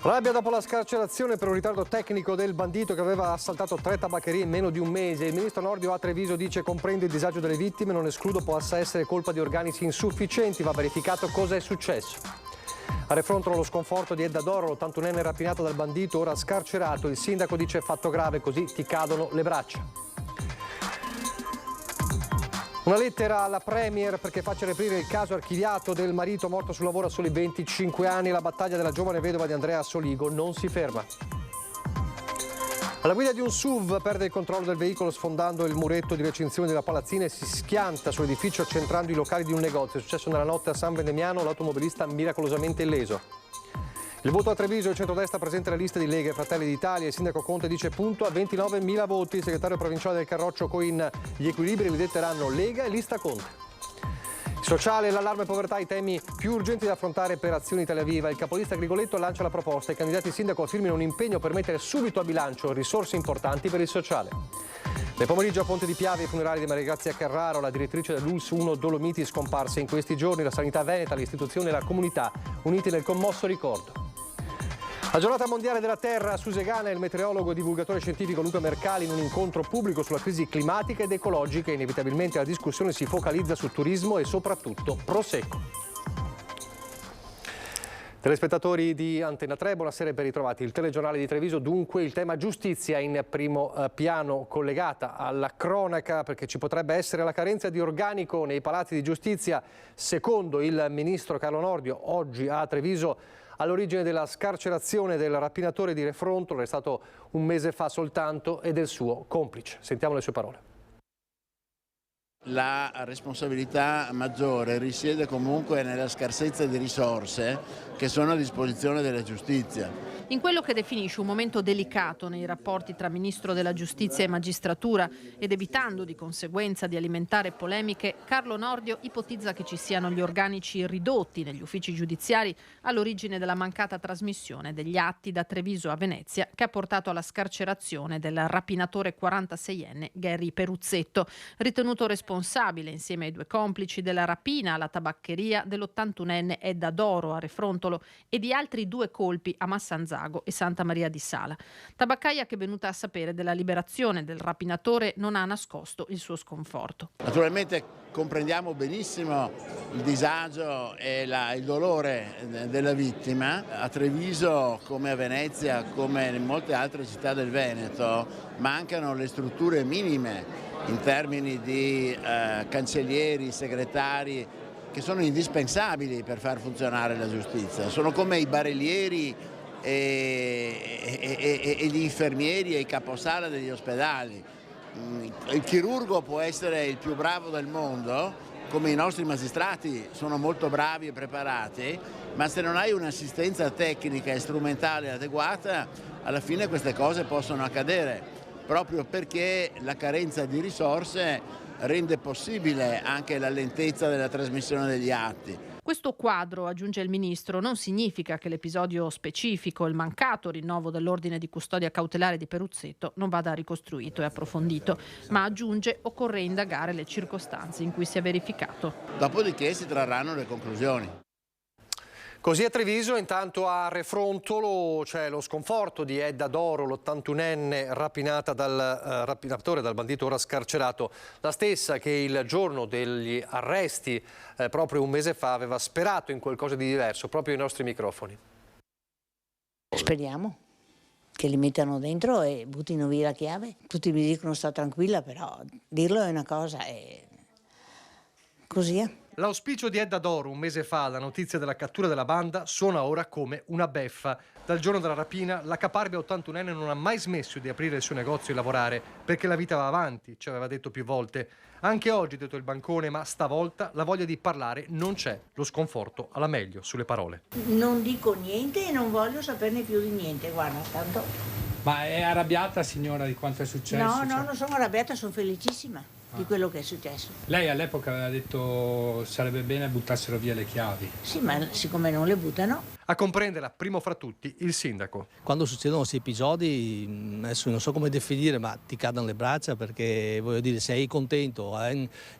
Rabbia dopo la scarcerazione per un ritardo tecnico del bandito che aveva assaltato 3 tabaccherie in meno di un mese. Il ministro Nordio a Treviso dice: comprendo il disagio delle vittime, non escludo possa essere colpa di organici insufficienti, va verificato cosa è successo. A Refrontolo lo sconforto di Edda Doro, l'81enne rapinato dal bandito, ora scarcerato. Il sindaco dice: fatto grave, così ti cadono le braccia. Una lettera alla Premier perché faccia riaprire il caso archiviato del marito morto sul lavoro a soli 25 anni. La battaglia della giovane vedova di Andrea Soligo non si ferma. Alla guida di un SUV perde il controllo del veicolo sfondando il muretto di recinzione della palazzina e si schianta sull'edificio accentrando i locali di un negozio. È successo nella notte a San Vendemiano, l'automobilista miracolosamente illeso. Il voto a Treviso, il centrodestra presenta le liste di Lega e Fratelli d'Italia. Il sindaco Conte dice punto a 29.000 voti. Il segretario provinciale del Carroccio Coin: gli equilibri li detteranno Lega e lista Conte. Sociale, l'allarme povertà, i temi più urgenti da affrontare per Azione Italia Viva. Il capolista Grigoletto lancia la proposta: i candidati sindaco firmino un impegno per mettere subito a bilancio risorse importanti per il sociale. Nel pomeriggio a Ponte di Piave i funerali di Maria Grazia Carraro, la direttrice dell'ULS 1 Dolomiti, scomparsa in questi giorni. La sanità veneta, l'istituzione e la comunità uniti nel commosso ricordo. La giornata mondiale della terra, Susegana e il meteorologo e divulgatore scientifico Luca Mercali in un incontro pubblico sulla crisi climatica ed ecologica. Inevitabilmente la discussione si focalizza su turismo e soprattutto Prosecco. Telespettatori di Antena 3, buonasera e ben ritrovati. Il telegiornale di Treviso, dunque il tema giustizia in primo piano, collegata alla cronaca perché ci potrebbe essere la carenza di organico nei palazzi di giustizia. Secondo il ministro Carlo Nordio, oggi a Treviso all'origine della scarcerazione del rapinatore di Refrontolo, arrestato un mese fa soltanto, e del suo complice. Sentiamo le sue parole. La responsabilità maggiore risiede comunque nella scarsezza di risorse che sono a disposizione della giustizia. In quello che definisce un momento delicato nei rapporti tra Ministro della Giustizia e Magistratura ed evitando di conseguenza di alimentare polemiche, Carlo Nordio ipotizza che ci siano gli organici ridotti negli uffici giudiziari all'origine della mancata trasmissione degli atti da Treviso a Venezia che ha portato alla scarcerazione del rapinatore 46enne Gary Peruzzetto, ritenuto responsabile insieme ai 2 complici della rapina alla tabaccheria dell'81enne Edda Doro a Refrontolo e di altri 2 colpi a Massanzago e Santa Maria di Sala. Tabaccaia che, venuta a sapere della liberazione del rapinatore, non ha nascosto il suo sconforto. Naturalmente comprendiamo benissimo il disagio e il dolore della vittima. A Treviso, come a Venezia, come in molte altre città del Veneto, mancano le strutture minime in termini di cancellieri, segretari, che sono indispensabili per far funzionare la giustizia. Sono come i barellieri e gli infermieri e i caposala degli ospedali. Il chirurgo può essere il più bravo del mondo, come i nostri magistrati sono molto bravi e preparati, ma se non hai un'assistenza tecnica e strumentale adeguata, alla fine queste cose possono accadere, proprio perché la carenza di risorse rende possibile anche la lentezza della trasmissione degli atti. Questo quadro, aggiunge il ministro, non significa che l'episodio specifico, il mancato rinnovo dell'ordine di custodia cautelare di Peruzzetto, non vada ricostruito e approfondito, ma aggiunge occorre indagare le circostanze in cui si è verificato. Dopodiché si trarranno le conclusioni. Così a Treviso, intanto a Refrontolo c'è lo sconforto di Edda Doro, l'81enne rapinata dal rapinatore, dal bandito ora scarcerato, la stessa che il giorno degli arresti, proprio un mese fa, aveva sperato in qualcosa di diverso, proprio ai nostri microfoni. Speriamo che li mettano dentro e buttino via la chiave. Tutti mi dicono sta tranquilla, però dirlo è una cosa e così è. L'auspicio di Edda Doro un mese fa, la notizia della cattura della banda, suona ora come una beffa. Dal giorno della rapina, la caparbia 81enne non ha mai smesso di aprire il suo negozio e lavorare, perché la vita va avanti, ci aveva detto più volte. Anche oggi, detto il bancone, ma stavolta la voglia di parlare non c'è. Lo sconforto alla meglio sulle parole. Non dico niente e non voglio saperne più di niente, guarda, tanto. Ma è arrabbiata, signora, di quanto è successo? No, non sono arrabbiata, sono felicissima. di quello che è successo. Lei all'epoca aveva detto sarebbe bene buttassero via le chiavi. Sì, ma siccome non le buttano. A comprenderla, primo fra tutti, il sindaco. Quando succedono questi episodi, adesso non so come definire, ma ti cadono le braccia, perché voglio dire, sei contento.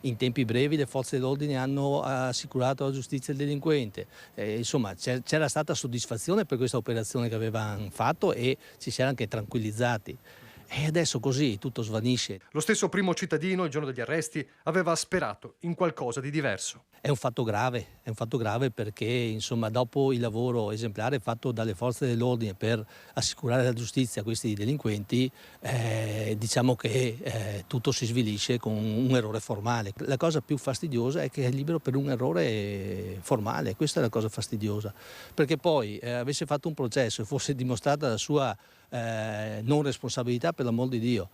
In tempi brevi le forze dell'ordine hanno assicurato alla giustizia il delinquente. Insomma, c'era stata soddisfazione per questa operazione che avevano fatto e ci si era anche tranquillizzati. E adesso così tutto svanisce. Lo stesso primo cittadino, il giorno degli arresti, aveva sperato in qualcosa di diverso. È un fatto grave perché insomma, dopo il lavoro esemplare fatto dalle forze dell'ordine per assicurare la giustizia a questi delinquenti, diciamo che tutto si svilisce con un errore formale. La cosa più fastidiosa è che è libero per un errore formale, questa è la cosa fastidiosa, perché poi avesse fatto un processo e fosse dimostrata la sua non responsabilità, per l'amor di Dio,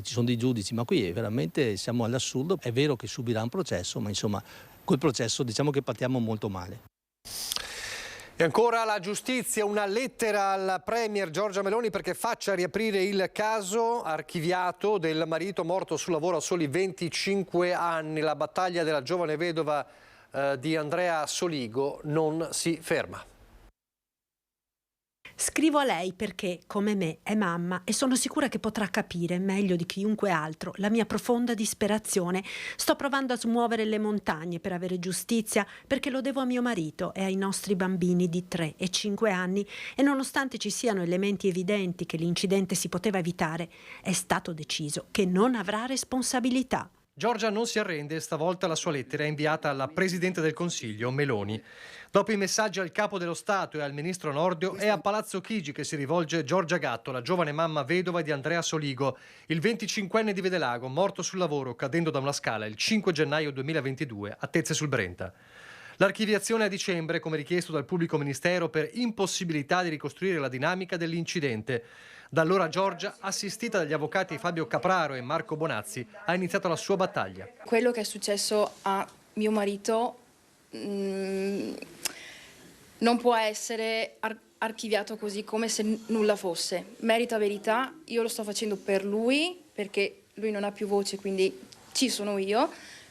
ci sono dei giudici, ma qui veramente siamo all'assurdo. È vero che subirà un processo, ma insomma col processo diciamo che partiamo molto male. E ancora la giustizia, una lettera alla Premier Giorgia Meloni perché faccia riaprire il caso archiviato del marito morto sul lavoro a soli 25 anni. La battaglia della giovane vedova di Andrea Soligo non si ferma. Scrivo a lei perché, come me, è mamma e sono sicura che potrà capire, meglio di chiunque altro, la mia profonda disperazione. Sto provando a smuovere le montagne per avere giustizia, perché lo devo a mio marito e ai nostri bambini di 3 e 5 anni e nonostante ci siano elementi evidenti che l'incidente si poteva evitare, è stato deciso che non avrà responsabilità. Giorgia non si arrende, stavolta la sua lettera è inviata alla Presidente del Consiglio, Meloni. Dopo i messaggi al Capo dello Stato e al Ministro Nordio, è a Palazzo Chigi che si rivolge Giorgia Gatto, la giovane mamma vedova di Andrea Soligo, il 25enne di Vedelago, morto sul lavoro cadendo da una scala il 5 gennaio 2022 a Tezze sul Brenta. L'archiviazione a dicembre, come richiesto dal pubblico ministero, per impossibilità di ricostruire la dinamica dell'incidente. Da allora Giorgia, assistita dagli avvocati Fabio Capraro e Marco Bonazzi, ha iniziato la sua battaglia. Quello che è successo a mio marito non può essere archiviato così come se nulla fosse. Merita verità, io lo sto facendo per lui, perché lui non ha più voce, quindi ci sono io,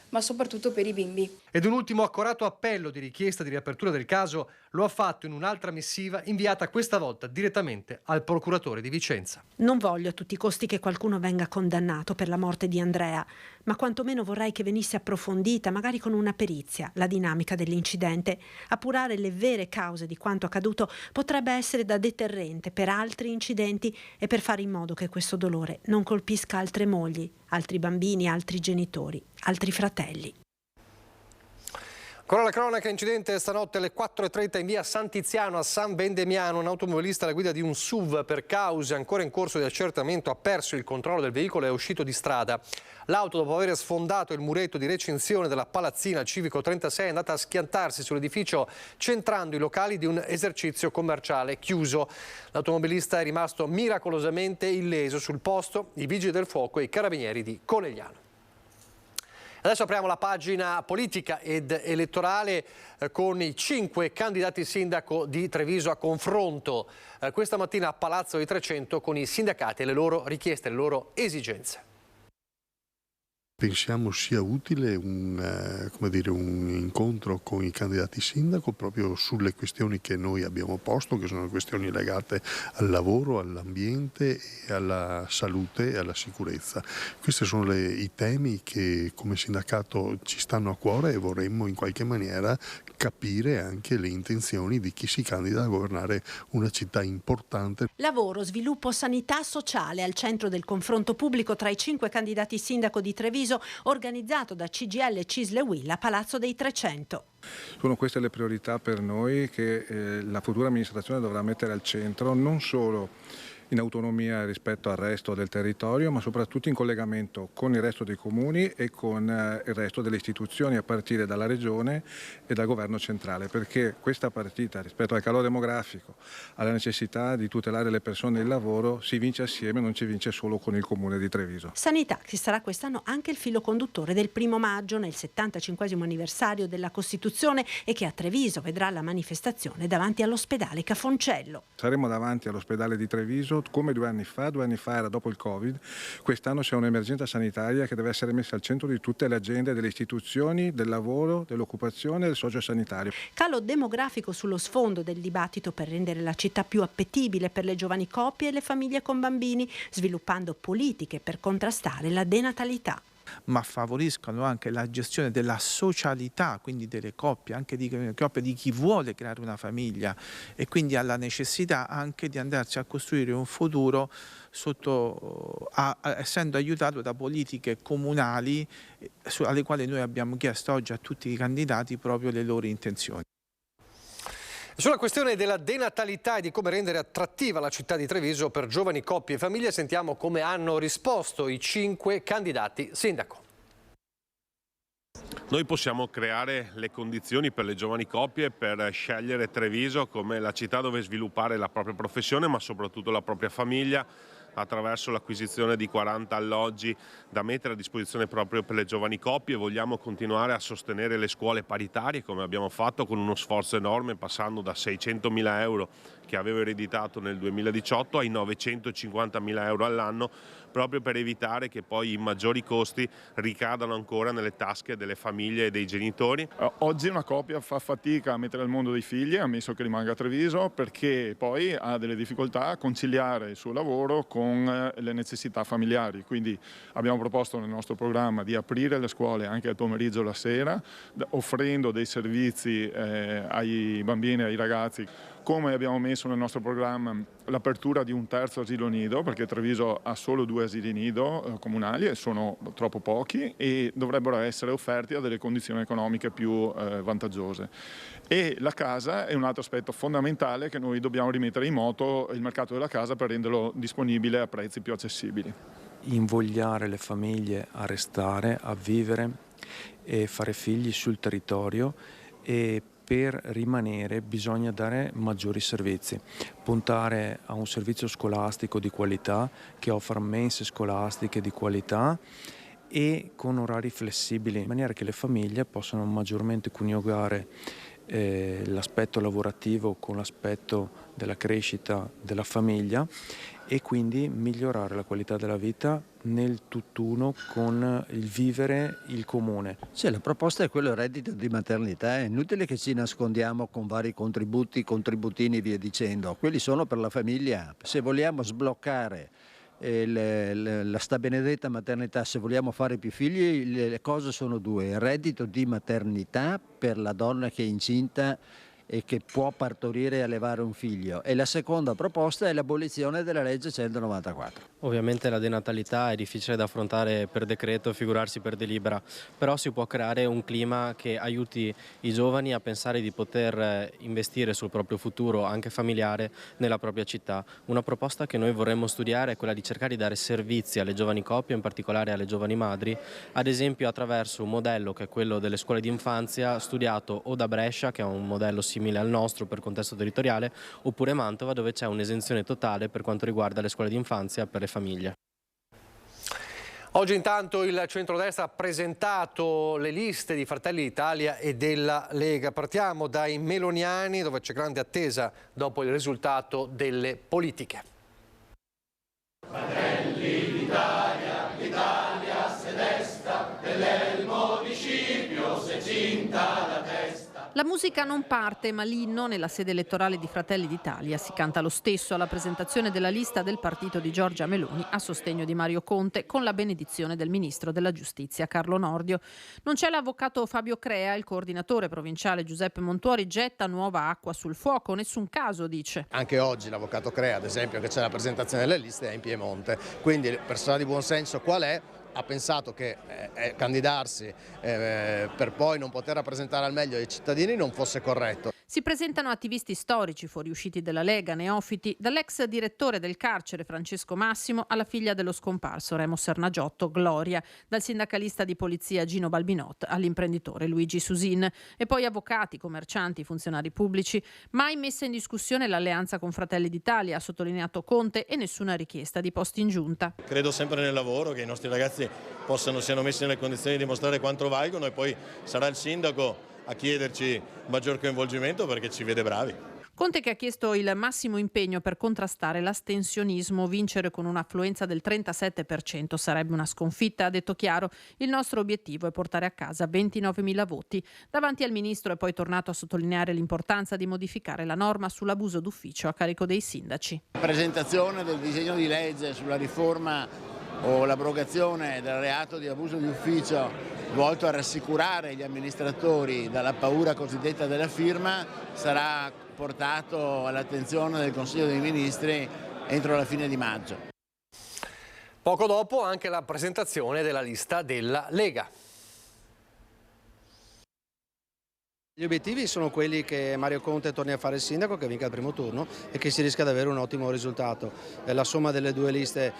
ma soprattutto per i bimbi. Ed un ultimo accorato appello di richiesta di riapertura del caso lo ha fatto in un'altra missiva inviata questa volta direttamente al procuratore di Vicenza. Non voglio a tutti i costi che qualcuno venga condannato per la morte di Andrea, ma quantomeno vorrei che venisse approfondita, magari con una perizia, la dinamica dell'incidente. Appurare le vere cause di quanto accaduto potrebbe essere da deterrente per altri incidenti e per fare in modo che questo dolore non colpisca altre mogli, altri bambini, altri genitori, altri fratelli. Ancora la cronaca, incidente stanotte alle 4:30 in via Sant'Iziano a San Vendemiano. Un automobilista alla guida di un SUV per cause ancora in corso di accertamento ha perso il controllo del veicolo e è uscito di strada. L'auto, dopo aver sfondato il muretto di recinzione della palazzina Civico 36, è andata a schiantarsi sull'edificio centrando i locali di un esercizio commerciale chiuso. L'automobilista è rimasto miracolosamente illeso. Sul posto i vigili del fuoco e i carabinieri di Conegliano. Adesso apriamo la pagina politica ed elettorale con i 5 candidati sindaco di Treviso a confronto questa mattina a Palazzo di Trecento con i sindacati e le loro richieste, le loro esigenze. Pensiamo sia utile un incontro con i candidati sindaco proprio sulle questioni che noi abbiamo posto, che sono questioni legate al lavoro, all'ambiente, alla salute e alla sicurezza. Questi sono i temi che come sindacato ci stanno a cuore e vorremmo in qualche maniera capire anche le intenzioni di chi si candida a governare una città importante. Lavoro, sviluppo, sanità sociale al centro del confronto pubblico tra i 5 candidati sindaco di Treviso, organizzato da CGIL, CISL e UIL a Palazzo dei Trecento. Sono queste le priorità per noi che la futura amministrazione dovrà mettere al centro, non solo in autonomia rispetto al resto del territorio, ma soprattutto in collegamento con il resto dei comuni e con il resto delle istituzioni, a partire dalla Regione e dal Governo centrale, perché questa partita rispetto al calo demografico, alla necessità di tutelare le persone e il lavoro, si vince assieme, non si vince solo con il Comune di Treviso. Sanità, che sarà quest'anno anche il filo conduttore del 1° maggio, nel 75° anniversario della Costituzione, e che a Treviso vedrà la manifestazione davanti all'ospedale Cafoncello. Saremo davanti all'ospedale di Treviso Treviso, come 2 anni fa era dopo il Covid, quest'anno c'è un'emergenza sanitaria che deve essere messa al centro di tutte le agende delle istituzioni, del lavoro, dell'occupazione e del sociosanitario. Calo demografico sullo sfondo del dibattito per rendere la città più appetibile per le giovani coppie e le famiglie con bambini, sviluppando politiche per contrastare la denatalità. Ma favoriscano anche la gestione della socialità, quindi delle coppie, anche di coppie di chi vuole creare una famiglia e quindi ha la necessità anche di andarci a costruire un futuro essendo aiutato da politiche comunali alle quali noi abbiamo chiesto oggi a tutti i candidati proprio le loro intenzioni. Sulla questione della denatalità e di come rendere attrattiva la città di Treviso per giovani coppie e famiglie sentiamo come hanno risposto i 5 candidati sindaco. Noi possiamo creare le condizioni per le giovani coppie per scegliere Treviso come la città dove sviluppare la propria professione ma soprattutto la propria famiglia, attraverso l'acquisizione di 40 alloggi da mettere a disposizione proprio per le giovani coppie. Vogliamo continuare a sostenere le scuole paritarie come abbiamo fatto con uno sforzo enorme, passando da 600.000 euro che avevo ereditato nel 2018 ai 950.000 euro all'anno, proprio per evitare che poi i maggiori costi ricadano ancora nelle tasche delle famiglie e dei genitori. Oggi una coppia fa fatica a mettere al mondo dei figli, ammesso che rimanga a Treviso, perché poi ha delle difficoltà a conciliare il suo lavoro con le necessità familiari. Quindi abbiamo proposto nel nostro programma di aprire le scuole anche al pomeriggio e la sera, offrendo dei servizi ai bambini e ai ragazzi. Come abbiamo messo nel nostro programma l'apertura di un terzo asilo nido, perché Treviso ha solo 2 asili nido comunali e sono troppo pochi e dovrebbero essere offerti a delle condizioni economiche più vantaggiose. E la casa è un altro aspetto fondamentale che noi dobbiamo rimettere in moto, il mercato della casa, per renderlo disponibile a prezzi più accessibili. Invogliare le famiglie a restare, a vivere e fare figli sul territorio, e per rimanere bisogna dare maggiori servizi, puntare a un servizio scolastico di qualità che offra mense scolastiche di qualità e con orari flessibili, in maniera che le famiglie possano maggiormente coniugare l'aspetto lavorativo con l'aspetto della crescita della famiglia e quindi migliorare la qualità della vita nel tutt'uno con il vivere il comune. Sì, la proposta è quello reddito di maternità, è inutile che ci nascondiamo con vari contributi, contributini e via dicendo, quelli sono per la famiglia. Se vogliamo sbloccare la sta benedetta maternità, se vogliamo fare più figli, le cose sono 2: il reddito di maternità per la donna che è incinta e che può partorire e allevare un figlio, e la seconda proposta è l'abolizione della legge 194. Ovviamente la denatalità è difficile da affrontare per decreto, figurarsi per delibera, però si può creare un clima che aiuti i giovani a pensare di poter investire sul proprio futuro, anche familiare, nella propria città. Una proposta che noi vorremmo studiare è quella di cercare di dare servizi alle giovani coppie, in particolare alle giovani madri, ad esempio attraverso un modello che è quello delle scuole di infanzia, studiato o da Brescia, che è un modello simile al nostro per contesto territoriale, oppure Mantova, dove c'è un'esenzione totale per quanto riguarda le scuole di infanzia per le famiglie. Oggi intanto il centrodestra ha presentato le liste di Fratelli d'Italia e della Lega. Partiamo dai meloniani, dove c'è grande attesa dopo il risultato delle politiche. Fratelli d'Italia, l'Italia se desta, dell'elmo di Scipio se cinta la testa. La musica non parte, ma l'inno nella sede elettorale di Fratelli d'Italia si canta lo stesso alla presentazione della lista del partito di Giorgia Meloni a sostegno di Mario Conte, con la benedizione del ministro della Giustizia Carlo Nordio. Non c'è l'avvocato Fabio Crea, il coordinatore provinciale Giuseppe Montuori getta nuova acqua sul fuoco, nessun caso, dice. Anche oggi l'avvocato Crea, ad esempio, che c'è la presentazione delle liste, è in Piemonte, quindi persona di buon senso qual è? Ha pensato che candidarsi per poi non poter rappresentare al meglio i cittadini non fosse corretto. Si presentano attivisti storici fuoriusciti della Lega, neofiti, dall'ex direttore del carcere Francesco Massimo alla figlia dello scomparso Remo Sernagiotto, Gloria, dal sindacalista di polizia Gino Balbinot all'imprenditore Luigi Susin, e poi avvocati, commercianti, funzionari pubblici. Mai messa in discussione l'alleanza con Fratelli d'Italia, ha sottolineato Conte, e nessuna richiesta di posti in giunta. Credo sempre nel lavoro, che i nostri ragazzi siano messi nelle condizioni di dimostrare quanto valgono, e poi sarà il sindaco a chiederci maggior coinvolgimento perché ci vede bravi. Conte che ha chiesto il massimo impegno per contrastare l'astensionismo. Vincere con un'affluenza del 37% sarebbe una sconfitta, ha detto chiaro. Il nostro obiettivo è portare a casa 29.000 voti. Davanti al ministro è poi tornato a sottolineare l'importanza di modificare la norma sull'abuso d'ufficio a carico dei sindaci. La presentazione del disegno di legge sulla riforma o l'abrogazione del reato di abuso di ufficio volto a rassicurare gli amministratori dalla paura cosiddetta della firma sarà portato all'attenzione del Consiglio dei Ministri entro la fine di maggio. Poco dopo anche la presentazione della lista della Lega. Gli obiettivi sono quelli che Mario Conte torni a fare il sindaco, che vinca il primo turno e che si riesca ad avere un ottimo risultato. La somma delle due liste,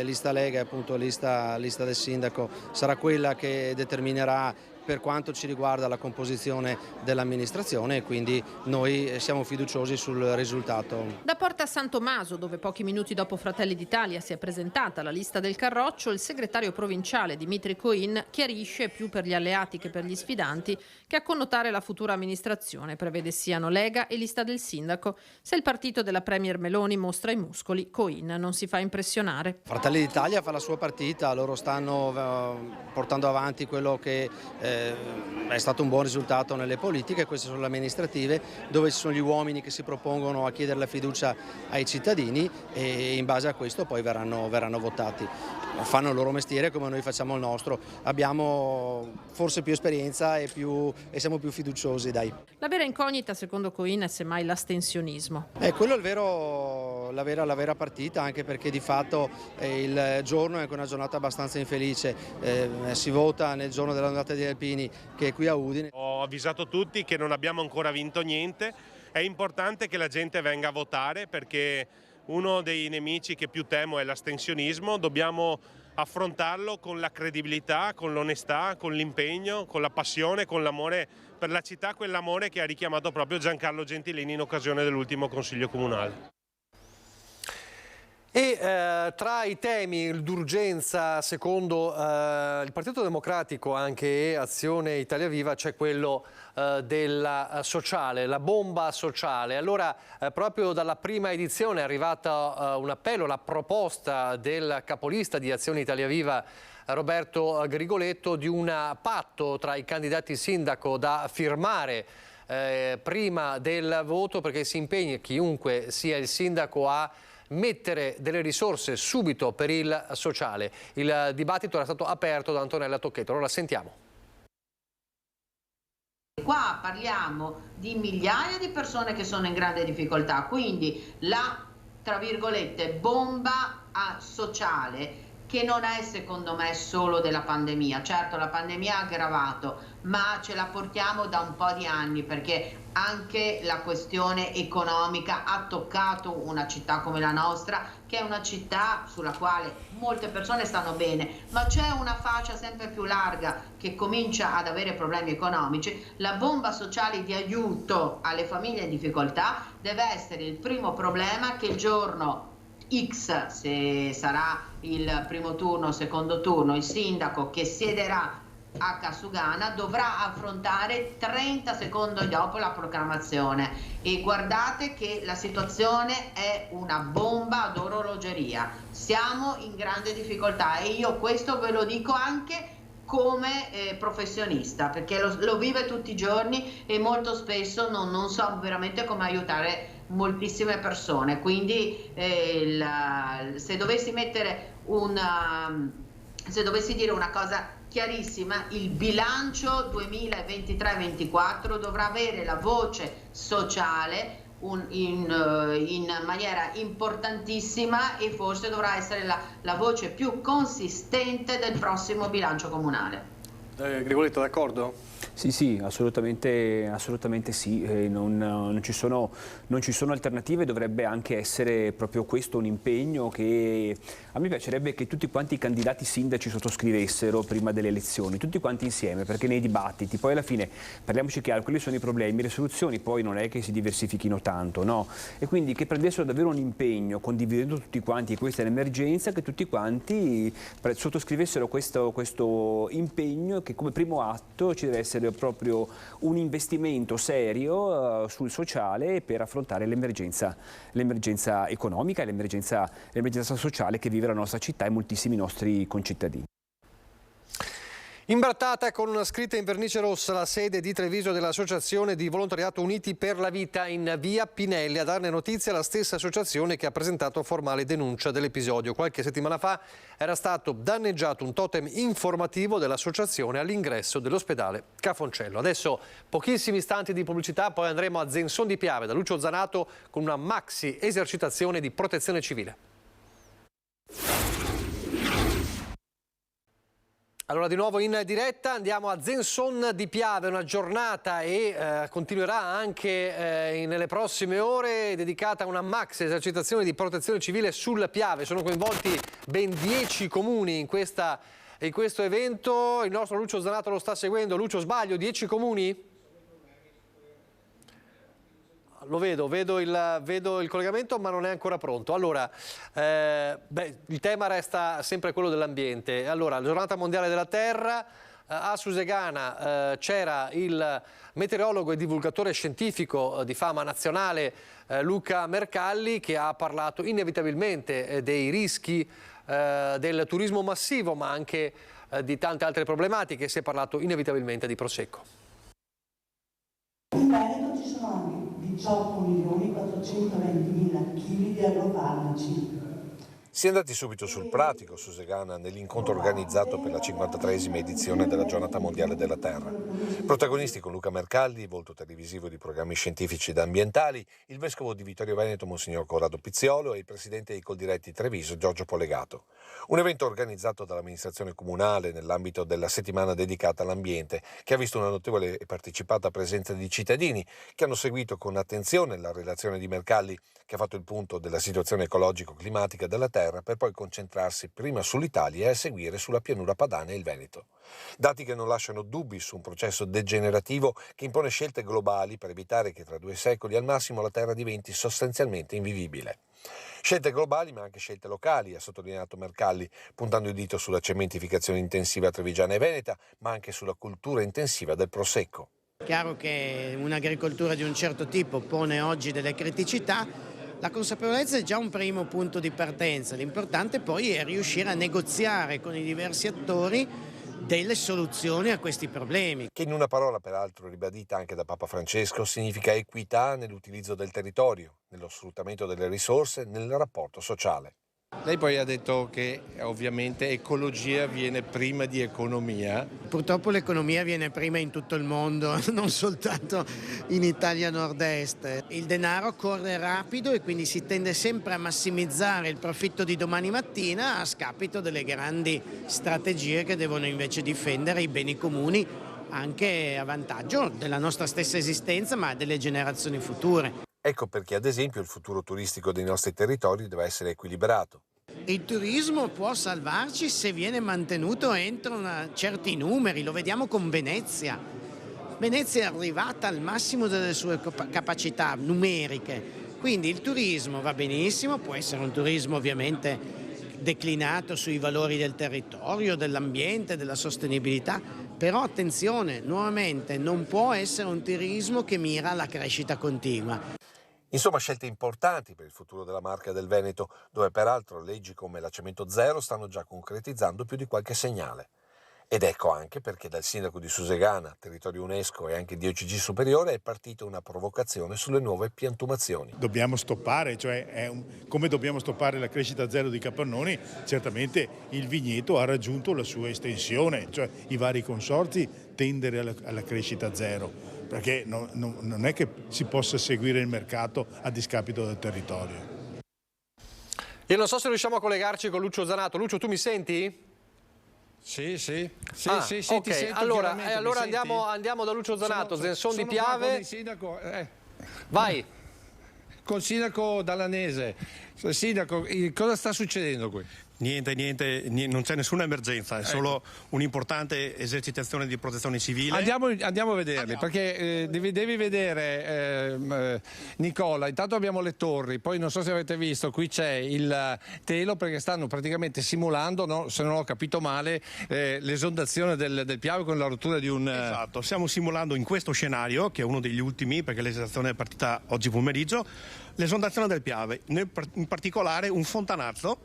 lista Lega e appunto lista del sindaco, sarà quella che determinerà per quanto ci riguarda la composizione dell'amministrazione e quindi noi siamo fiduciosi sul risultato. Da Porta San Tommaso, dove pochi minuti dopo Fratelli d'Italia si è presentata la lista del Carroccio, il segretario provinciale Dimitri Coin chiarisce, più per gli alleati che per gli sfidanti, che a connotare la futura amministrazione prevede siano Lega e lista del sindaco. Se il partito della Premier Meloni mostra i muscoli, Coin non si fa impressionare. Fratelli d'Italia fa la sua partita, loro stanno portando avanti quello che è stato un buon risultato nelle politiche, queste sono le amministrative, dove ci sono gli uomini che si propongono a chiedere la fiducia ai cittadini e in base a questo poi verranno votati. Fanno il loro mestiere come noi facciamo il nostro, abbiamo forse più esperienza e siamo più fiduciosi. Dai. La vera incognita, secondo Coin, è semmai l'astensionismo. Quello è la vera partita, anche perché di fatto il giorno è anche una giornata abbastanza infelice, si vota nel giorno dell'andata di Alpini, che è qui a Udine. Ho avvisato tutti che non abbiamo ancora vinto niente, è importante che la gente venga a votare perché uno dei nemici che più temo è l'astensionismo, dobbiamo affrontarlo con la credibilità, con l'onestà, con l'impegno, con la passione, con l'amore per la città, quell'amore che ha richiamato proprio Giancarlo Gentilini in occasione dell'ultimo Consiglio Comunale. E tra i temi d'urgenza, secondo il Partito Democratico anche e Azione Italia Viva, c'è quello della sociale, la bomba sociale. Allora, proprio dalla prima edizione è arrivata un appello, la proposta del capolista di Azione Italia Viva, Roberto Grigoletto, di un patto tra i candidati sindaco da firmare prima del voto, perché si impegni chiunque sia il sindaco a mettere delle risorse subito per il sociale. Il dibattito era stato aperto da Antonella Tocchetto, allora sentiamo. Qua parliamo di migliaia di persone che sono in grande difficoltà, quindi la, tra virgolette, bomba sociale, che non è secondo me solo della pandemia. Certo, la pandemia ha aggravato, ma ce la portiamo da un po' di anni, perché anche la questione economica ha toccato una città come la nostra, che è una città sulla quale molte persone stanno bene, ma c'è una fascia sempre più larga che comincia ad avere problemi economici. La bomba sociale di aiuto alle famiglie in difficoltà deve essere il primo problema che il giorno X, se sarà il primo turno o secondo turno, il sindaco che siederà a Casugana dovrà affrontare 30 secondi dopo la proclamazione. E guardate che la situazione è una bomba ad orologeria, siamo in grande difficoltà e io questo ve lo dico anche come professionista, perché lo vive tutti i giorni e molto spesso non so veramente come aiutare moltissime persone. Quindi se dovessi mettere se dovessi dire una cosa chiarissima, il bilancio 2023-24 dovrà avere la voce sociale in maniera importantissima e forse dovrà essere la voce più consistente del prossimo bilancio comunale. Grigoletto, d'accordo? Sì, assolutamente sì, non ci sono alternative, dovrebbe anche essere proprio questo un impegno che a me piacerebbe che tutti quanti i candidati sindaci sottoscrivessero prima delle elezioni, tutti quanti insieme, perché nei dibattiti poi alla fine parliamoci chiaro, quelli sono i problemi, le soluzioni poi non è che si diversifichino tanto, no? E quindi che prendessero davvero un impegno, condividendo tutti quanti, questa è l'emergenza, che tutti quanti sottoscrivessero questo impegno che come primo atto ci deve essere proprio un investimento serio sul sociale per affrontare l'emergenza economica e l'emergenza sociale che vive la nostra città e moltissimi nostri concittadini. Imbrattata con una scritta in vernice rossa la sede di Treviso dell'Associazione di Volontariato Uniti per la Vita in via Pinelli. A darne notizia la stessa associazione che ha presentato formale denuncia dell'episodio. Qualche settimana fa era stato danneggiato un totem informativo dell'associazione all'ingresso dell'ospedale Cafoncello. Adesso pochissimi istanti di pubblicità, poi andremo a Zenson di Piave da Lucio Zanato con una maxi esercitazione di protezione civile. Allora di nuovo in diretta andiamo a Zenson di Piave, una giornata e continuerà anche nelle prossime ore dedicata a una maxi esercitazione di protezione civile sul Piave. Sono coinvolti ben 10 comuni in questo evento. Il nostro Lucio Zanato lo sta seguendo. Lucio, sbaglio? 10 comuni? Lo vedo il collegamento, ma non è ancora pronto. Allora, il tema resta sempre quello dell'ambiente. Allora, la giornata mondiale della terra, a Susegana c'era il meteorologo e divulgatore scientifico di fama nazionale Luca Mercalli, che ha parlato inevitabilmente dei rischi del turismo massivo, ma anche di tante altre problematiche. Si è parlato inevitabilmente di Prosecco. In Veneto ci sono anche 18.420.000 kg di agrofarmaci. Si è andati subito sul pratico su Susegana nell'incontro organizzato per la 53esima edizione della Giornata Mondiale della Terra. Protagonisti con Luca Mercalli, volto televisivo di programmi scientifici ed ambientali, il vescovo di Vittorio Veneto Monsignor Corrado Pizziolo e il presidente di Coldiretti Treviso Giorgio Polegato. Un evento organizzato dall'amministrazione comunale nell'ambito della settimana dedicata all'ambiente, che ha visto una notevole e partecipata presenza di cittadini che hanno seguito con attenzione la relazione di Mercalli, che ha fatto il punto della situazione ecologico-climatica della terra, per poi concentrarsi prima sull'Italia e a seguire sulla pianura padana e il Veneto. Dati che non lasciano dubbi su un processo degenerativo che impone scelte globali per evitare che tra 2 secoli al massimo la terra diventi sostanzialmente invivibile. Scelte globali ma anche scelte locali, ha sottolineato Mercalli, puntando il dito sulla cementificazione intensiva trevigiana e veneta, ma anche sulla cultura intensiva del Prosecco. Chiaro che un'agricoltura di un certo tipo pone oggi delle criticità. La consapevolezza è già un primo punto di partenza, l'importante poi è riuscire a negoziare con i diversi attori delle soluzioni a questi problemi. Che in una parola peraltro ribadita anche da Papa Francesco significa equità nell'utilizzo del territorio, nello sfruttamento delle risorse, nel rapporto sociale. Lei poi ha detto che ovviamente ecologia viene prima di economia. Purtroppo l'economia viene prima in tutto il mondo, non soltanto in Italia nord-est. Il denaro corre rapido e quindi si tende sempre a massimizzare il profitto di domani mattina a scapito delle grandi strategie che devono invece difendere i beni comuni anche a vantaggio della nostra stessa esistenza ma delle generazioni future. Ecco perché ad esempio il futuro turistico dei nostri territori deve essere equilibrato. Il turismo può salvarci se viene mantenuto entro certi numeri, lo vediamo con Venezia. Venezia è arrivata al massimo delle sue capacità numeriche, quindi il turismo va benissimo, può essere un turismo ovviamente declinato sui valori del territorio, dell'ambiente, della sostenibilità, però attenzione, nuovamente non può essere un turismo che mira alla crescita continua. Insomma, scelte importanti per il futuro della Marca del Veneto, dove peraltro leggi come la Cemento Zero stanno già concretizzando più di qualche segnale. Ed ecco anche perché dal sindaco di Susegana, territorio UNESCO e anche di OCG Superiore, è partita una provocazione sulle nuove piantumazioni. Dobbiamo stoppare, come dobbiamo stoppare la crescita zero di capannoni, certamente il vigneto ha raggiunto la sua estensione, cioè i vari consorzi tendere alla crescita zero. Perché non è che si possa seguire il mercato a discapito del territorio. Io non so se riusciamo a collegarci con Lucio Zanato. Lucio, tu mi senti? Sì, sì, okay. Ti sento. Allora andiamo da Lucio Zanato, Zenson di Piave. Sindaco, Vai. Col sindaco Dallanese, Sindaco, cosa sta succedendo qui? Niente, non c'è nessuna emergenza, è solo un'importante esercitazione di protezione civile. Andiamo a vederli, perché devi vedere, Nicola, intanto abbiamo le torri, poi non so se avete visto, qui c'è il telo, perché stanno praticamente simulando, no, se non ho capito male, l'esondazione del Piave con la rottura di un... Esatto, stiamo simulando in questo scenario, che è uno degli ultimi, perché l'esondazione è partita oggi pomeriggio, l'esondazione del Piave, in particolare un fontanazzo,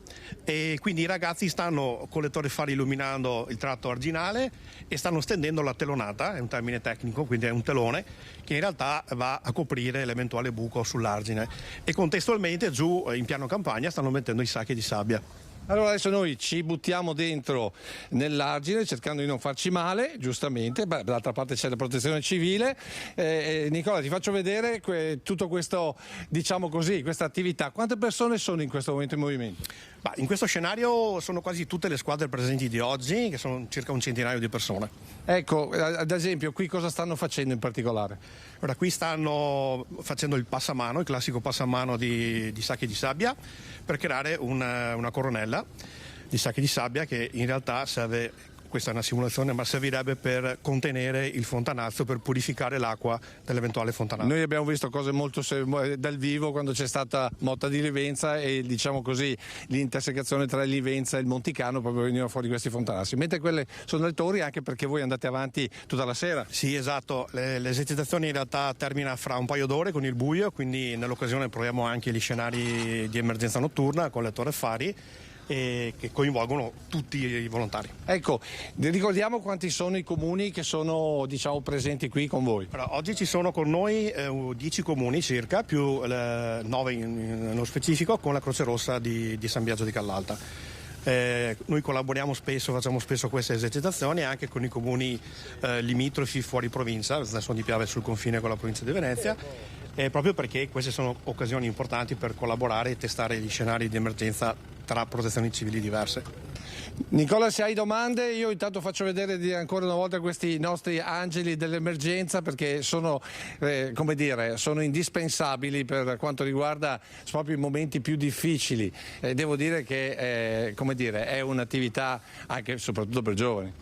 e quindi i ragazzi stanno con le torri fari illuminando il tratto arginale e stanno stendendo la telonata, è un termine tecnico, quindi è un telone che in realtà va a coprire l'eventuale buco sull'argine, e contestualmente giù in piano campagna stanno mettendo i sacchi di sabbia. Allora adesso noi ci buttiamo dentro nell'argine cercando di non farci male, giustamente, dall'altra parte c'è la protezione civile. Nicola, ti faccio vedere tutto questo, diciamo così, questa attività. Quante persone sono in questo momento in movimento? In questo scenario sono quasi tutte le squadre presenti di oggi, che sono circa un centinaio di persone. Ecco, ad esempio, qui cosa stanno facendo in particolare? Allora, qui stanno facendo il passamano, il classico passamano di sacchi di sabbia, per creare una coronella di sacchi di sabbia che in realtà serve, questa è una simulazione, ma servirebbe per contenere il fontanazzo, per purificare l'acqua dell'eventuale fontanazzo. Noi abbiamo visto cose molto dal vivo quando c'è stata Motta di Livenza e, diciamo così, l'intersecazione tra Livenza e il Monticano, proprio venivano fuori questi fontanazzi, mentre quelle sono le torri, anche perché voi andate avanti tutta la sera. Sì, esatto, l'esercitazione in realtà termina fra un paio d'ore con il buio, quindi nell'occasione proviamo anche gli scenari di emergenza notturna con le torri fari, e che coinvolgono tutti i volontari. Ecco, ricordiamo quanti sono i comuni che sono, diciamo, presenti qui con voi. Allora, oggi ci sono con noi 10 comuni circa, più 9 nello specifico, con la Croce Rossa di San Biagio di Callalta. Noi collaboriamo spesso, facciamo spesso queste esercitazioni anche con i comuni limitrofi fuori provincia, adesso di Piave sul confine con la provincia di Venezia, proprio perché queste sono occasioni importanti per collaborare e testare gli scenari di emergenza tra protezioni civili diverse. Nicola, se hai domande, io intanto faccio vedere ancora una volta questi nostri angeli dell'emergenza, perché sono, come dire, sono indispensabili per quanto riguarda proprio i momenti più difficili. Devo dire che come dire, è un'attività anche soprattutto per giovani.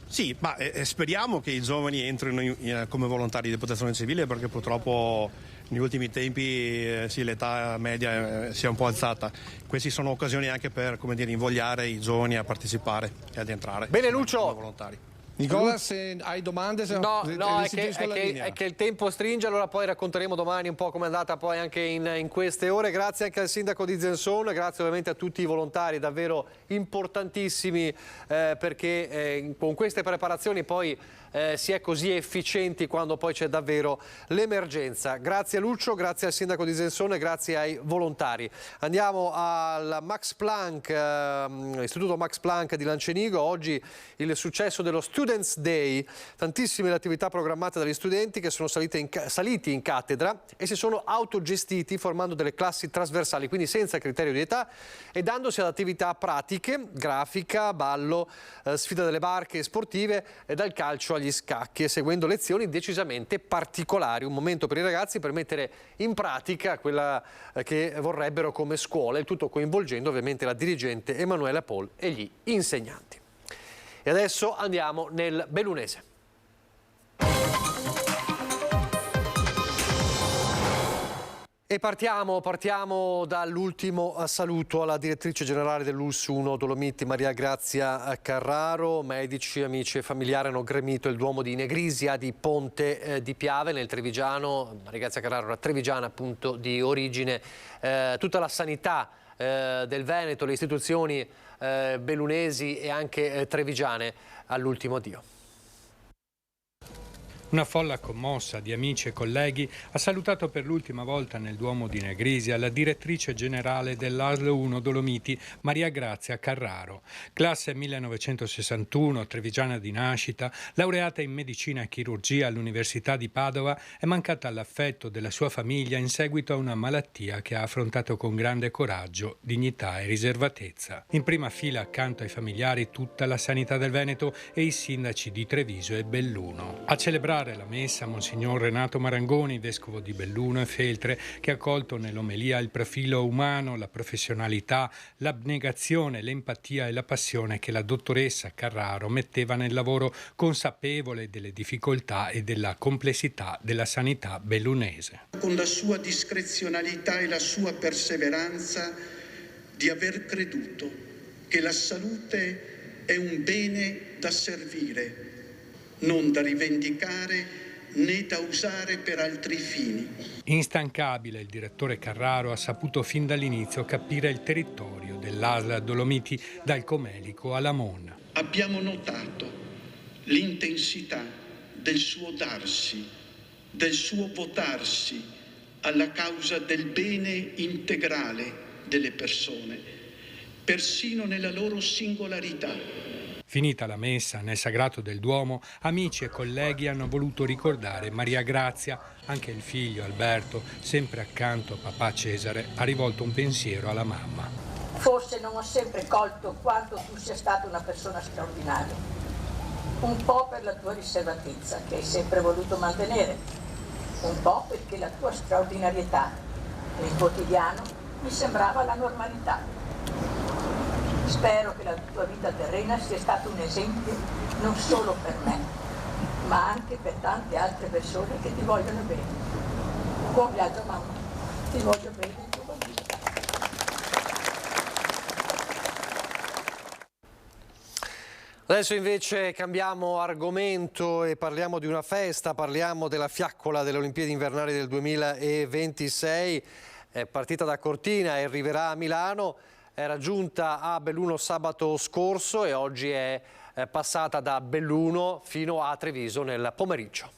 Sì, ma speriamo che i giovani entrino come volontari di protezione civile, perché purtroppo negli ultimi tempi l'età media si è un po' alzata. Queste sono occasioni anche per, come dire, invogliare i giovani a partecipare e ad entrare. Bene, Lucio. Come volontari. Nicola, se hai domande, no, è che il tempo stringe, allora poi racconteremo domani un po' com'è andata poi anche in queste ore. Grazie anche al sindaco di Zensone, grazie ovviamente a tutti i volontari davvero importantissimi, perché con queste preparazioni poi si è così efficienti quando poi c'è davvero l'emergenza. Grazie a Lucio, grazie al sindaco di Zensone, grazie ai volontari. Andiamo al Max Planck, Istituto Max Planck di Lancenigo. Oggi il successo dello Students Day, tantissime le attività programmate dagli studenti che sono saliti in cattedra e si sono autogestiti formando delle classi trasversali, quindi senza criterio di età, e dandosi ad attività pratiche, grafica, ballo, sfida delle barche sportive e dal calcio agli scacchi, e seguendo lezioni decisamente particolari. Un momento per i ragazzi per mettere in pratica quella che vorrebbero come scuola, il tutto coinvolgendo ovviamente la dirigente Emanuela Paul e gli insegnanti. E adesso andiamo nel bellunese. E partiamo dall'ultimo saluto alla direttrice generale dell'ULSS 1 Dolomiti, Maria Grazia Carraro. Medici, amici e familiari hanno gremito il Duomo di Negrisia di Ponte di Piave nel Trevigiano. Maria Grazia Carraro era trevigiana appunto di origine. Tutta la sanità del Veneto, le istituzioni bellunesi e anche trevigiane all'ultimo addio. Una folla commossa di amici e colleghi ha salutato per l'ultima volta nel Duomo di Negrisia la direttrice generale dell'ASL 1 Dolomiti, Maria Grazia Carraro. Classe 1961, trevigiana di nascita, laureata in medicina e chirurgia all'Università di Padova, è mancata all'affetto della sua famiglia in seguito a una malattia che ha affrontato con grande coraggio, dignità e riservatezza. In prima fila accanto ai familiari tutta la sanità del Veneto e i sindaci di Treviso e Belluno. A celebrare chiudere la messa Monsignor Renato Marangoni, vescovo di Belluno e Feltre, che ha colto nell'omelia il profilo umano, la professionalità, l'abnegazione, l'empatia e la passione che la dottoressa Carraro metteva nel lavoro, consapevole delle difficoltà e della complessità della sanità bellunese. Con la sua discrezionalità e la sua perseveranza di aver creduto che la salute è un bene da servire, non da rivendicare né da usare per altri fini. Instancabile, il direttore Carraro ha saputo fin dall'inizio capire il territorio dell'ASL Dolomiti dal Comelico alla Monna. Abbiamo notato l'intensità del suo darsi, del suo votarsi alla causa del bene integrale delle persone, persino nella loro singolarità. Finita la messa nel sagrato del Duomo, amici e colleghi hanno voluto ricordare Maria Grazia. Anche il figlio Alberto, sempre accanto a papà Cesare, ha rivolto un pensiero alla mamma. Forse non ho sempre colto quanto tu sia stata una persona straordinaria, un po' per la tua riservatezza che hai sempre voluto mantenere, un po' perché la tua straordinarietà nel quotidiano mi sembrava la normalità. Spero che la tua vita terrena sia stato un esempio non solo per me, ma anche per tante altre persone che ti vogliono bene. Buon viaggio mamma, ti voglio bene il tuo bambino. Adesso invece cambiamo argomento e parliamo di una festa, parliamo della fiaccola delle Olimpiadi invernali del 2026. È partita da Cortina e arriverà a Milano, era giunta a Belluno sabato scorso e oggi è passata da Belluno fino a Treviso nel pomeriggio.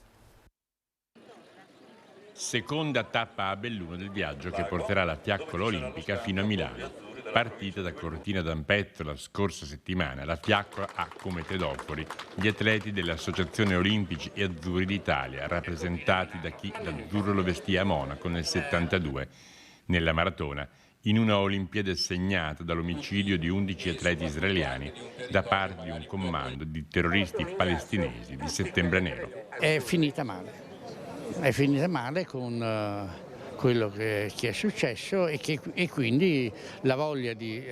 Seconda tappa a Belluno del viaggio che porterà la fiaccola olimpica fino a Milano. Partita da Cortina d'Ampezzo la scorsa settimana, la fiaccola ha come tedofori gli atleti dell'Associazione Olimpici e Azzurri d'Italia, rappresentati da chi l'azzurro lo vestì a Monaco nel 72. Nella maratona, in una Olimpiade segnata dall'omicidio di 11 atleti israeliani da parte di un comando di terroristi palestinesi di Settembre Nero. È finita male con quello che è successo e quindi la voglia di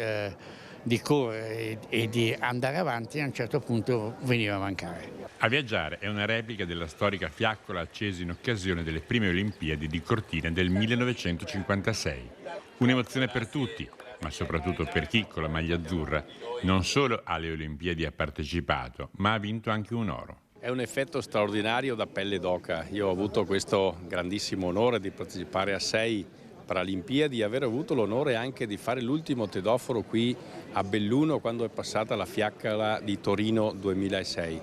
correre e di andare avanti a un certo punto veniva a mancare. A viaggiare è una replica della storica fiaccola accesa in occasione delle prime Olimpiadi di Cortina del 1956. Un'emozione per tutti, ma soprattutto per chi con la maglia azzurra non solo alle Olimpiadi ha partecipato, ma ha vinto anche un oro. È un effetto straordinario da pelle d'oca. Io ho avuto questo grandissimo onore di partecipare a 6 Paralimpiadi e aver avuto l'onore anche di fare l'ultimo tedoforo qui a Belluno quando è passata la fiaccola di Torino 2006.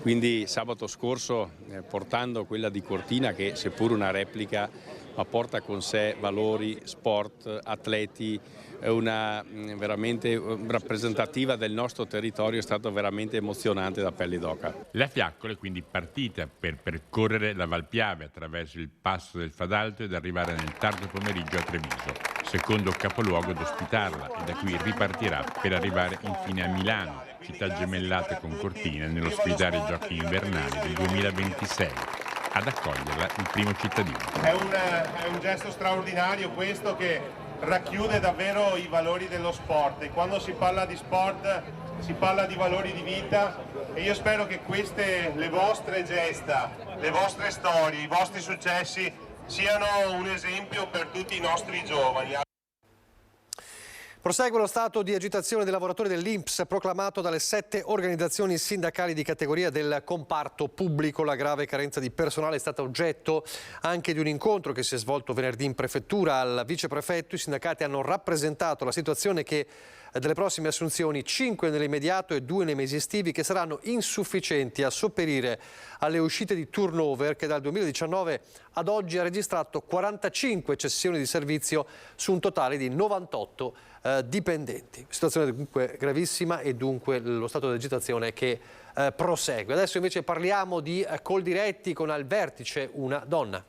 Quindi sabato scorso portando quella di Cortina che seppur una replica ma porta con sé valori, sport, atleti, una veramente rappresentativa del nostro territorio, è stato veramente emozionante da pelle d'oca. La fiaccola è quindi partita per percorrere la Valpiave attraverso il passo del Fadalto ed arrivare nel tardo pomeriggio a Treviso, secondo capoluogo ad ospitarla, e da qui ripartirà per arrivare infine a Milano, città gemellata con Cortina nell'ospitare i Giochi invernali del 2026. Ad accoglierla il primo cittadino. È un gesto straordinario questo che racchiude davvero i valori dello sport, e quando si parla di sport si parla di valori di vita, e io spero che queste, le vostre gesta, le vostre storie, i vostri successi siano un esempio per tutti i nostri giovani. Prosegue lo stato di agitazione dei lavoratori dell'INPS proclamato dalle 7 organizzazioni sindacali di categoria del comparto pubblico. La grave carenza di personale è stata oggetto anche di un incontro che si è svolto venerdì in prefettura. Al viceprefetto i sindacati hanno rappresentato la situazione che delle prossime assunzioni 5 nell'immediato e 2 nei mesi estivi, che saranno insufficienti a sopperire alle uscite di turnover che dal 2019 ad oggi ha registrato 45 cessioni di servizio su un totale di 98 dipendenti. Situazione dunque gravissima e dunque lo stato di agitazione che prosegue. Adesso invece parliamo di Coldiretti con al vertice una donna.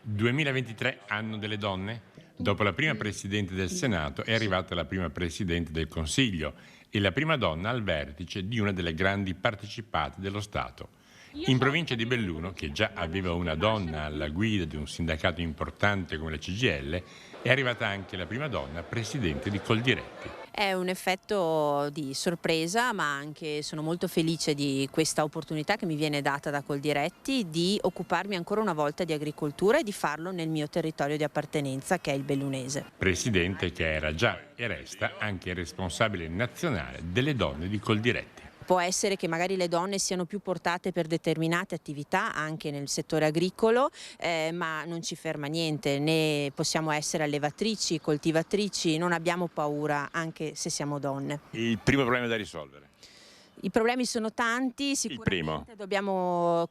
2023, anno delle donne? Dopo la prima Presidente del Senato è arrivata la prima Presidente del Consiglio e la prima donna al vertice di una delle grandi partecipate dello Stato. In provincia di Belluno, che già aveva una donna alla guida di un sindacato importante come la CGIL, è arrivata anche la prima donna presidente di Coldiretti. È un effetto di sorpresa, ma anche sono molto felice di questa opportunità che mi viene data da Coldiretti di occuparmi ancora una volta di agricoltura e di farlo nel mio territorio di appartenenza, che è il bellunese. Presidente che era già e resta anche responsabile nazionale delle donne di Coldiretti. Può essere che magari le donne siano più portate per determinate attività anche nel settore agricolo, ma non ci ferma niente, né possiamo essere allevatrici, coltivatrici, non abbiamo paura anche se siamo donne. Il primo problema da risolvere? I problemi sono tanti, sicuramente dobbiamo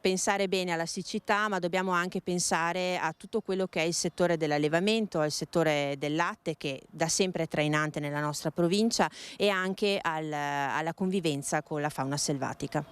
pensare bene alla siccità, ma dobbiamo anche pensare a tutto quello che è il settore dell'allevamento, al settore del latte, che da sempre è trainante nella nostra provincia, e anche alla convivenza con la fauna selvatica.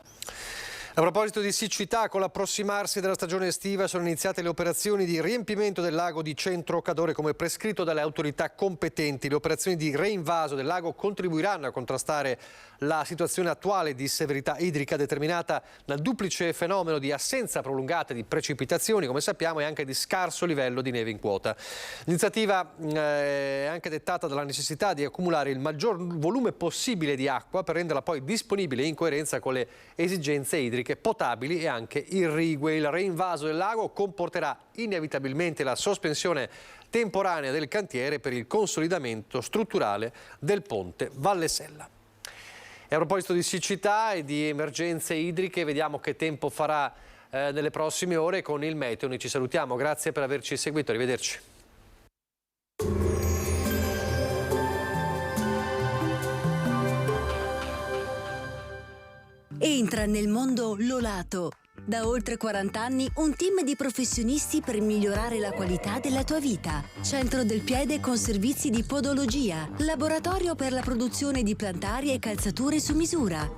A proposito di siccità, con l'approssimarsi della stagione estiva sono iniziate le operazioni di riempimento del lago di Centro Cadore come prescritto dalle autorità competenti. Le operazioni di reinvaso del lago contribuiranno a contrastare la situazione attuale di severità idrica determinata dal duplice fenomeno di assenza prolungata di precipitazioni, come sappiamo, e anche di scarso livello di neve in quota. L'iniziativa è anche dettata dalla necessità di accumulare il maggior volume possibile di acqua per renderla poi disponibile in coerenza con le esigenze idriche potabili e anche irrigue. Il reinvaso del lago comporterà inevitabilmente la sospensione temporanea del cantiere per il consolidamento strutturale del ponte Valle Sella. E a proposito di siccità e di emergenze idriche, vediamo che tempo farà nelle prossime ore con il meteo. Noi ci salutiamo, grazie per averci seguito, arrivederci. Entra nel mondo Lolato. Da oltre 40 anni un team di professionisti per migliorare la qualità della tua vita. Centro del piede con servizi di podologia, laboratorio per la produzione di plantari e calzature su misura.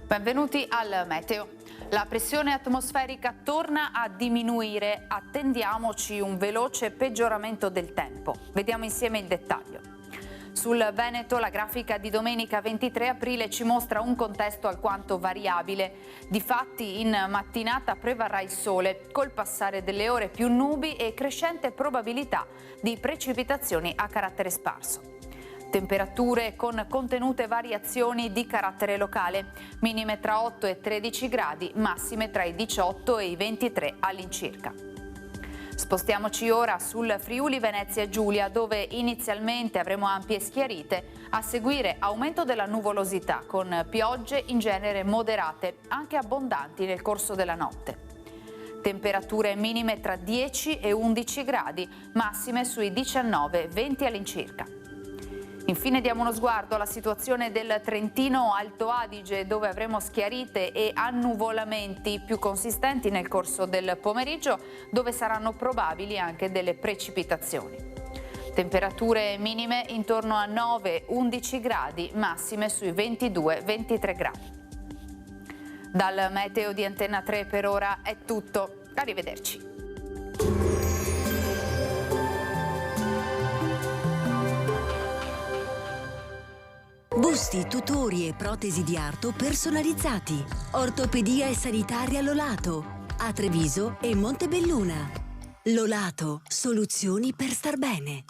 Benvenuti al meteo. La pressione atmosferica torna a diminuire, attendiamoci un veloce peggioramento del tempo. Vediamo insieme il dettaglio. Sul Veneto la grafica di domenica 23 aprile ci mostra un contesto alquanto variabile. Difatti in mattinata prevarrà il sole, col passare delle ore più nubi e crescente probabilità di precipitazioni a carattere sparso. Temperature con contenute variazioni di carattere locale, minime tra 8 e 13 gradi, massime tra i 18 e i 23 all'incirca. Spostiamoci ora sul Friuli Venezia Giulia, dove inizialmente avremo ampie schiarite, a seguire aumento della nuvolosità con piogge in genere moderate, anche abbondanti nel corso della notte. Temperature minime tra 10 e 11 gradi, massime sui 19-20 all'incirca. Infine diamo uno sguardo alla situazione del Trentino Alto Adige, dove avremo schiarite e annuvolamenti più consistenti nel corso del pomeriggio, dove saranno probabili anche delle precipitazioni. Temperature minime intorno a 9-11 gradi, massime sui 22-23 gradi. Dal meteo di Antenna 3 per ora è tutto. Arrivederci. Busti, tutori e protesi di arto personalizzati. Ortopedia e sanitaria Lolato. A Treviso e Montebelluna. Lolato, soluzioni per star bene.